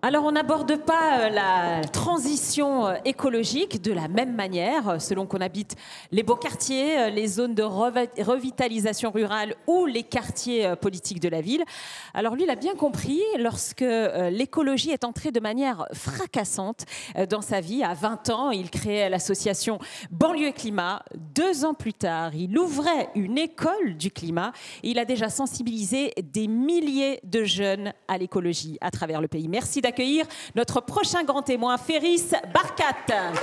Alors, on n'aborde pas la transition écologique de la même manière, selon qu'on habite les beaux quartiers, les zones de revitalisation rurale ou les quartiers politiques de la ville. Alors, lui, il a bien compris, lorsque l'écologie est entrée de manière fracassante dans sa vie, à 20 ans, il créait l'association Banlieue et Climat. 2 ans plus tard, il ouvrait une école du climat et il a déjà sensibilisé des milliers de jeunes à l'écologie à travers le pays. Merci d'accueillir notre prochain grand témoin, Ferris Barkat.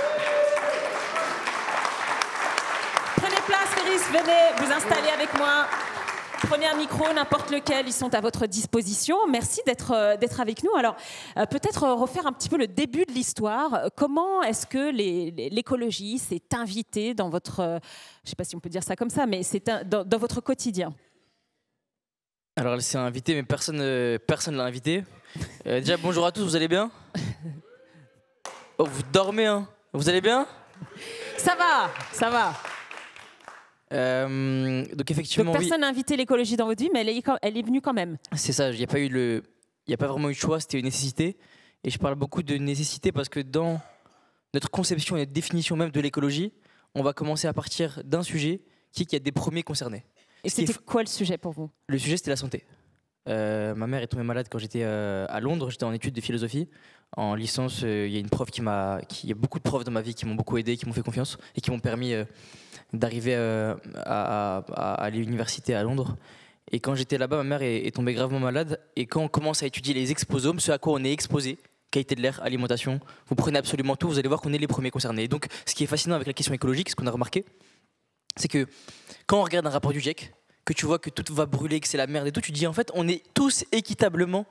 Prenez place, Ferris, venez vous installer avec moi. Prenez un micro, n'importe lequel, ils sont à votre disposition. Merci d'être avec nous. Alors, peut-être refaire un petit peu le début de l'histoire. Comment est-ce que l'écologie s'est invitée dans votre... je ne sais pas si on peut dire ça comme ça, mais c'est dans votre quotidien? Alors, elle s'est invitée, mais personne ne l'a invitée. Déjà, bonjour à tous, vous allez bien? Oh, vous dormez, hein? Vous allez bien? Ça va, ça va. Donc effectivement, donc, personne n'a invité l'écologie dans votre vie, mais elle est venue quand même. C'est ça, il n'y a pas vraiment eu de choix, c'était une nécessité. Et je parle beaucoup de nécessité parce que dans notre conception et notre définition même de l'écologie, on va commencer à partir d'un sujet qui est des premiers concernés. Et c'était quoi le sujet pour vous? Le sujet, c'était la santé. Ma mère est tombée malade quand j'étais à Londres, j'étais en études de philosophie. En licence, il y a une prof il y a beaucoup de profs dans ma vie qui m'ont beaucoup aidé, qui m'ont fait confiance et qui m'ont permis d'arriver à l'université à Londres. Et quand j'étais là-bas, ma mère est tombée gravement malade. Et quand on commence à étudier les exposomes, ce à quoi on est exposé, qualité de l'air, alimentation, vous prenez absolument tout, vous allez voir qu'on est les premiers concernés. Et donc, ce qui est fascinant avec la question écologique, ce qu'on a remarqué, c'est que quand on regarde un rapport du GIEC, que tu vois que tout va brûler, que c'est la merde et tout, tu te dis en fait, on est tous équitablement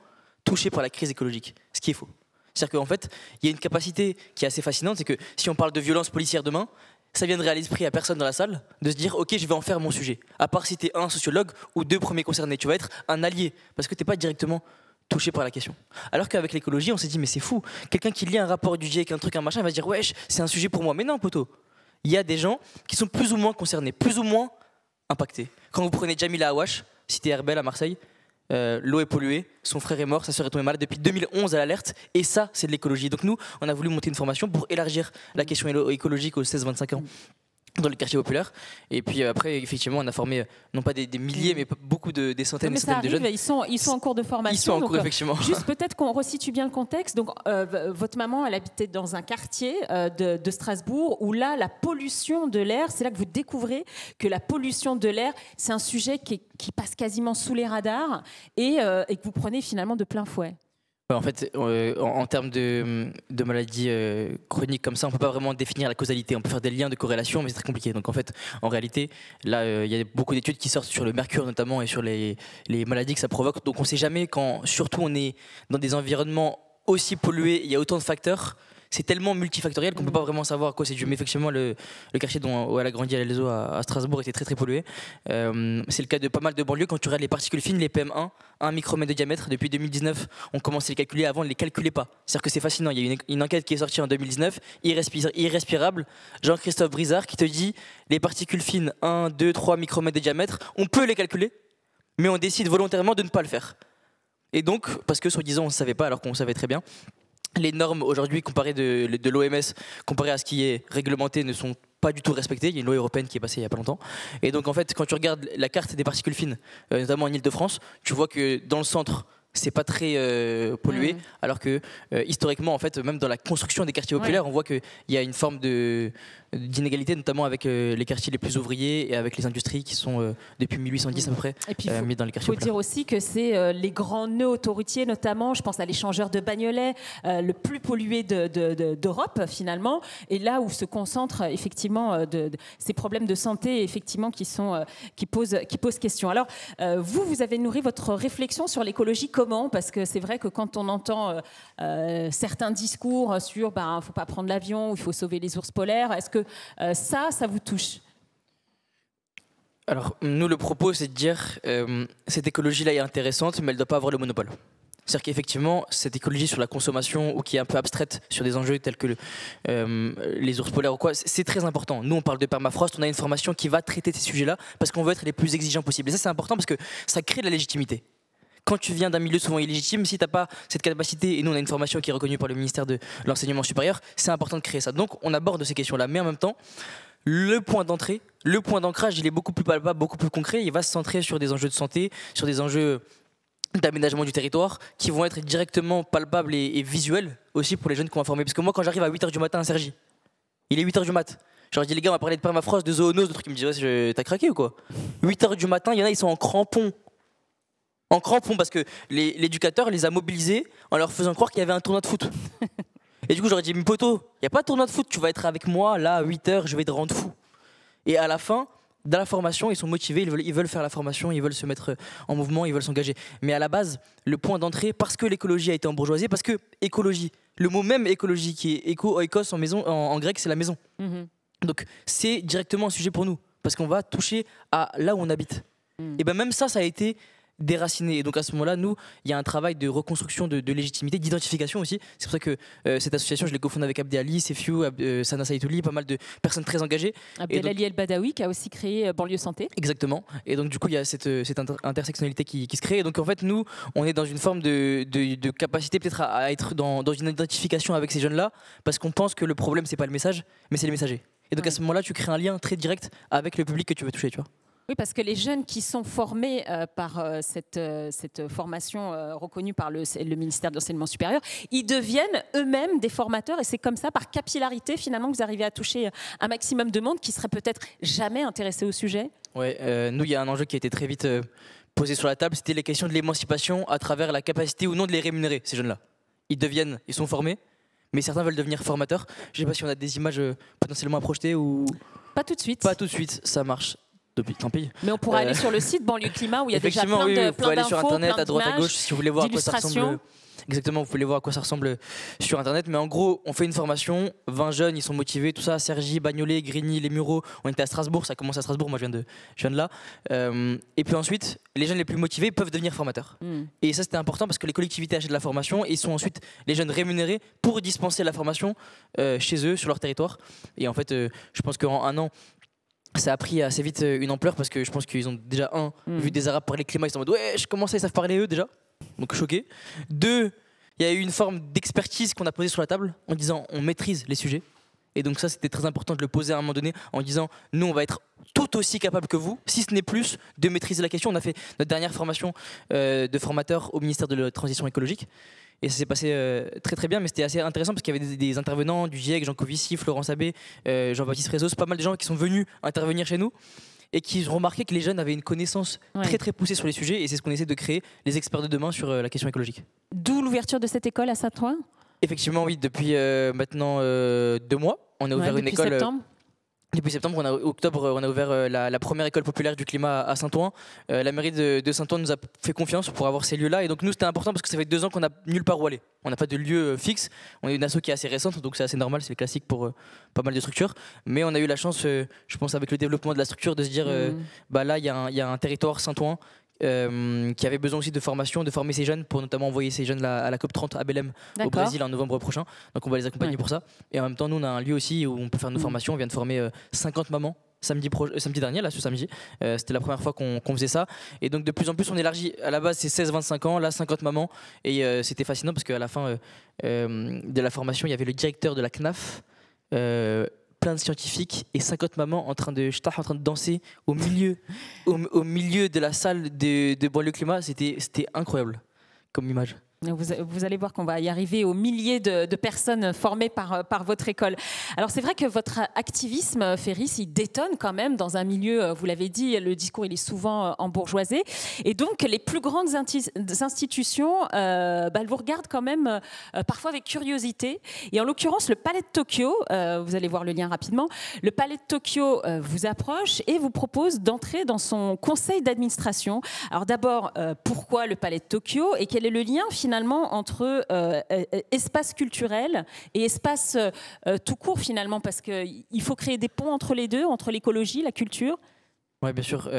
touchés par la crise écologique, ce qui est faux. C'est-à-dire qu'en fait, il y a une capacité qui est assez fascinante, c'est que si on parle de violence policière demain, ça viendrait à l'esprit à personne dans la salle de se dire ok, je vais en faire mon sujet. À part si tu es un sociologue ou 2 premiers concernés, tu vas être un allié parce que tu n'es pas directement touché par la question. Alors qu'avec l'écologie, on s'est dit mais c'est fou, quelqu'un qui lit un rapport du GIEC, un truc, un machin, il va se dire wesh, c'est un sujet pour moi. Mais non, poteau, il y a des gens qui sont plus ou moins concernés, plus ou moins impactés. Quand vous prenez Jamila Awash, cité Herbel à Marseille, l'eau est polluée, son frère est mort, sa soeur est tombée malade depuis 2011 à l'alerte, et ça c'est de l'écologie. Donc nous, on a voulu monter une formation pour élargir la question écologique aux 16-25 ans dans les quartiers populaires. Et puis après, effectivement, on a formé non pas des milliers, mais beaucoup des centaines et centaines de jeunes. Ils sont en cours de formation. Ils sont en cours, effectivement. Juste peut-être qu'on resitue bien le contexte. Donc, votre maman, elle habitait dans un quartier de Strasbourg où là, la pollution de l'air, c'est là que vous découvrez que la pollution de l'air, c'est un sujet qui passe quasiment sous les radars et que vous prenez finalement de plein fouet. En fait, en termes de maladies chroniques comme ça, on ne peut pas vraiment définir la causalité. On peut faire des liens de corrélation, mais c'est très compliqué. Donc en fait, en réalité, là, il y a beaucoup d'études qui sortent sur le mercure notamment et sur les maladies que ça provoque. Donc on ne sait jamais quand, surtout, on est dans des environnements aussi pollués, il y a autant de facteurs. C'est tellement multifactoriel qu'on ne peut pas vraiment savoir à quoi c'est dû. Mais effectivement, le quartier où elle a grandi à l'Elzo à Strasbourg était très très pollué. C'est le cas de pas mal de banlieues. Quand tu regardes les particules fines, les PM1, 1 micromètre de diamètre, depuis 2019, on commence à les calculer. Avant, on ne les calculait pas. C'est-à-dire que c'est fascinant. Il y a une enquête qui est sortie en 2019, irrespirable. Jean-Christophe Brizard qui te dit les particules fines, 1, 2, 3 micromètres de diamètre, on peut les calculer, mais on décide volontairement de ne pas le faire. Et donc, parce que soi-disant on ne savait pas alors qu'on savait très bien, les normes aujourd'hui comparées de l'OMS, comparées à ce qui est réglementé, ne sont pas du tout respectées. Il y a une loi européenne qui est passée il n'y a pas longtemps. Et donc en fait, quand tu regardes la carte des particules fines, notamment en Ile-de-France, tu vois que dans le centre, c'est pas très pollué, alors que historiquement, en fait, même dans la construction des quartiers populaires, on voit qu'il y a une forme d'inégalité, notamment avec les quartiers les plus ouvriers et avec les industries qui sont depuis 1810 à peu près mis dans les quartiers populaires. Il faut dire aussi que c'est les grands nœuds autoroutiers, notamment, je pense à l'échangeur de Bagnolet, le plus pollué d'Europe finalement, et là où se concentrent effectivement ces problèmes de santé effectivement qui posent question. Alors, vous avez nourri votre réflexion sur l'écologie comment? Parce que c'est vrai que quand on entend certains discours sur il ne faut pas prendre l'avion, il faut sauver les ours polaires, est-ce que ça vous touche? Alors, nous, le propos, c'est de dire cette écologie-là est intéressante, mais elle ne doit pas avoir le monopole. C'est-à-dire qu'effectivement, cette écologie sur la consommation ou qui est un peu abstraite sur des enjeux tels que les ours polaires ou quoi, c'est très important. Nous, on parle de permafrost, on a une formation qui va traiter ces sujets-là parce qu'on veut être les plus exigeants possibles. Et ça, c'est important parce que ça crée de la légitimité. quand tu viens d'un milieu souvent illégitime, si tu n'as pas cette capacité, et nous on a une formation qui est reconnue par le ministère de l'Enseignement supérieur, c'est important de créer ça. Donc on aborde ces questions-là, mais en même temps, le point d'entrée, le point d'ancrage, il est beaucoup plus palpable, beaucoup plus concret. Il va se centrer sur des enjeux de santé, sur des enjeux d'aménagement du territoire qui vont être directement palpables et visuels aussi pour les jeunes qu'on va former. Parce que moi, quand j'arrive à 8h du matin à Cergy, il est 8h du mat. Genre, dis les gars, on va parler de permafrost, de zoonose, de trucs. Ils me disent, ouais, t'as craqué ou quoi? 8h du matin, il y en a, ils sont en crampons. En crampons parce que l'éducateur les a mobilisés en leur faisant croire qu'il y avait un tournoi de foot. Et du coup, j'aurais dit, mais poteau, il n'y a pas de tournoi de foot, tu vas être avec moi, là, à 8h, je vais te rendre fou. Et à la fin, dans la formation, ils sont motivés, ils veulent faire la formation, ils veulent se mettre en mouvement, ils veulent s'engager. Mais à la base, le point d'entrée, parce que l'écologie a été embourgeoisée, parce que écologie, le mot même écologie qui est éco, oikos en grec, c'est la maison. Donc c'est directement un sujet pour nous, parce qu'on va toucher à là où on habite. Et bien même ça a été déraciné. Et donc à ce moment-là, nous, il y a un travail de reconstruction de légitimité, d'identification aussi. C'est pour ça que cette association, je l'ai cofondée avec Abdé Ali, Sefiou, Sana Saïtouli, pas mal de personnes très engagées. Abdelali El Badawi qui a aussi créé Banlieue Santé. Exactement. Et donc du coup, il y a cette intersectionnalité qui se crée. Et donc en fait, nous, on est dans une forme de capacité peut-être à être dans une identification avec ces jeunes-là, parce qu'on pense que le problème, c'est pas le message, mais c'est les messagers. Et donc à ce moment-là, tu crées un lien très direct avec le public que tu veux toucher, tu vois. Oui, parce que les jeunes qui sont formés par cette formation reconnue par le ministère de l'Enseignement supérieur, ils deviennent eux-mêmes des formateurs et c'est comme ça, par capillarité, finalement, que vous arrivez à toucher un maximum de monde qui serait peut-être jamais intéressé au sujet. Oui, nous, il y a un enjeu qui a été très vite posé sur la table, c'était les questions de l'émancipation à travers la capacité ou non de les rémunérer, ces jeunes-là. Ils sont formés, mais certains veulent devenir formateurs. Je ne sais pas si on a des images potentiellement à projeter ou... Pas tout de suite. Pas tout de suite, ça marche. Tant pis. Mais on pourra aller sur le site Banlieue Climat où il y a déjà plein oui, d'infos, vous pouvez aller sur internet à droite à gauche si vous voulez voir à quoi ça ressemble. Exactement, vous pouvez voir à quoi ça ressemble sur internet. Mais en gros, on fait une formation, 20 jeunes, ils sont motivés, tout ça. Cergy, Bagnolet, Grigny, Les Mureaux. On était à Strasbourg, ça commence à Strasbourg, moi je viens de là. Et puis ensuite, les jeunes les plus motivés peuvent devenir formateurs. Et ça c'était important parce que les collectivités achètent de la formation et sont ensuite les jeunes rémunérés pour dispenser la formation chez eux, sur leur territoire. Et en fait, je pense qu'en un an, ça a pris assez vite une ampleur parce que je pense qu'ils ont déjà vu des Arabes parler climat, ils sont en mode ouais, comment ça ils savent parler eux déjà, donc choqué. 2, il y a eu une forme d'expertise qu'on a posée sur la table en disant on maîtrise les sujets et donc ça c'était très important de le poser à un moment donné en disant nous on va être tout aussi capable que vous, si ce n'est plus, de maîtriser la question. On a fait notre dernière formation de formateur au ministère de la Transition écologique. Et ça s'est passé très très bien, mais c'était assez intéressant parce qu'il y avait des intervenants du GIEC, Jean Covici, Florence Abbé, Jean-Baptiste Rezos, pas mal de gens qui sont venus intervenir chez nous et qui ont remarqué que les jeunes avaient une connaissance très très poussée sur les sujets et c'est ce qu'on essaie de créer, les experts de demain sur la question écologique. D'où l'ouverture de cette école à Saint-Ouen ? Effectivement oui, depuis maintenant 2 mois, on a ouvert une école... Septembre. Depuis septembre, octobre, on a ouvert la première école populaire du climat à Saint-Ouen. La mairie de Saint-Ouen nous a fait confiance pour avoir ces lieux-là. Et donc nous, c'était important parce que ça fait 2 ans qu'on n'a nulle part où aller. On n'a pas de lieu fixe. On est une asso qui est assez récente, donc c'est assez normal, c'est le classique pour pas mal de structures. Mais on a eu la chance, je pense, avec le développement de la structure, de se dire, là, il y a un territoire Saint-Ouen qui avait besoin aussi de formation, de former ces jeunes pour notamment envoyer ces jeunes à la COP30 à Belém au Brésil en novembre prochain. Donc on va les accompagner pour ça. Et en même temps, nous on a un lieu aussi où on peut faire nos formations. On vient de former 50 mamans samedi dernier, là ce samedi. C'était la première fois qu'on faisait ça. Et donc de plus en plus on élargit. À la base c'est 16-25 ans, là 50 mamans. Et c'était fascinant parce qu'à la fin de la formation, il y avait le directeur de la CNAF. Plein de scientifiques et 50 mamans en train de danser au milieu de la salle de Banlieue Climat. C'était incroyable comme image. Vous allez voir qu'on va y arriver aux milliers de personnes formées par votre école. Alors c'est vrai que votre activisme, Ferris, il détonne quand même dans un milieu, vous l'avez dit, le discours il est souvent embourgeoisé. Et donc les plus grandes institutions, elles vous regardent quand même parfois avec curiosité. Et en l'occurrence, le Palais de Tokyo, vous allez voir le lien rapidement, le Palais de Tokyo vous approche et vous propose d'entrer dans son conseil d'administration. Alors d'abord, pourquoi le Palais de Tokyo et quel est le lien finalement entre espace culturel et espace tout court finalement, parce qu'il faut créer des ponts entre les deux, entre l'écologie, la culture. Oui, bien sûr.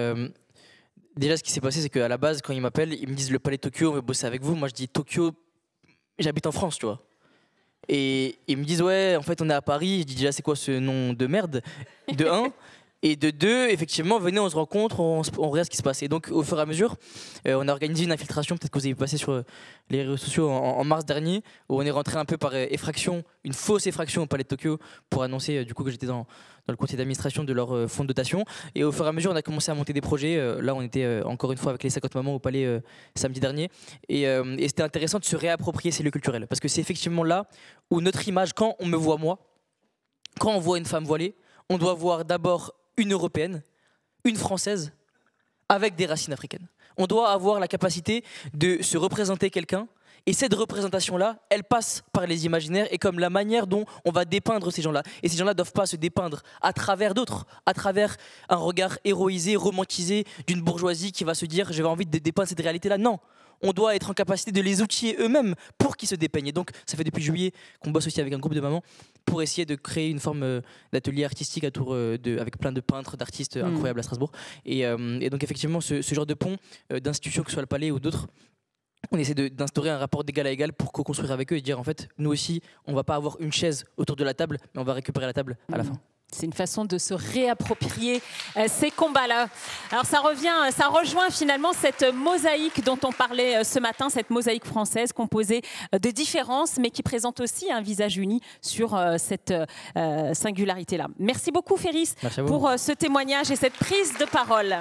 Déjà, ce qui s'est passé, c'est qu'à la base, quand ils m'appellent, ils me disent le Palais de Tokyo, on veut bosser avec vous. Moi, je dis Tokyo, j'habite en France, tu vois. Et ils me disent ouais, en fait, on est à Paris. Je dis déjà, c'est quoi ce nom de merde, de 1. Et de deux, effectivement, venez, on se rencontre, on regarde ce qui se passe. Et donc, au fur et à mesure, on a organisé une infiltration, peut-être que vous avez passé sur les réseaux sociaux en mars dernier, où on est rentré un peu par effraction, une fausse effraction au Palais de Tokyo, pour annoncer du coup que j'étais dans le conseil d'administration de leur fonds de dotation. Et au fur et à mesure, on a commencé à monter des projets. Là, on était encore une fois avec les 50 mamans au Palais samedi dernier. Et c'était intéressant de se réapproprier ces lieux culturels. Parce que c'est effectivement là où notre image, quand on me voit moi, quand on voit une femme voilée, on doit voir d'abord une européenne, une française, avec des racines africaines. On doit avoir la capacité de se représenter quelqu'un, et cette représentation-là, elle passe par les imaginaires et comme la manière dont on va dépeindre ces gens-là. Et ces gens-là ne doivent pas se dépeindre à travers d'autres, à travers un regard héroïsé, romantisé d'une bourgeoisie qui va se dire « j'avais envie de dépeindre cette réalité-là ». Non, on doit être en capacité de les outiller eux-mêmes pour qu'ils se dépeignent. Et donc, ça fait depuis juillet qu'on bosse aussi avec un groupe de mamans pour essayer de créer une forme d'atelier artistique avec plein de peintres, d'artistes incroyables à Strasbourg. Et donc, effectivement, ce genre de pont d'institutions, que ce soit le Palais ou d'autres, on essaie d'instaurer un rapport d'égal à égal pour co-construire avec eux et dire en fait, nous aussi, on ne va pas avoir une chaise autour de la table, mais on va récupérer la table à la fin. C'est une façon de se réapproprier ces combats-là. Alors ça rejoint finalement cette mosaïque dont on parlait ce matin, cette mosaïque française composée de différences, mais qui présente aussi un visage uni sur cette singularité-là. Merci beaucoup Féris pour ce témoignage et cette prise de parole.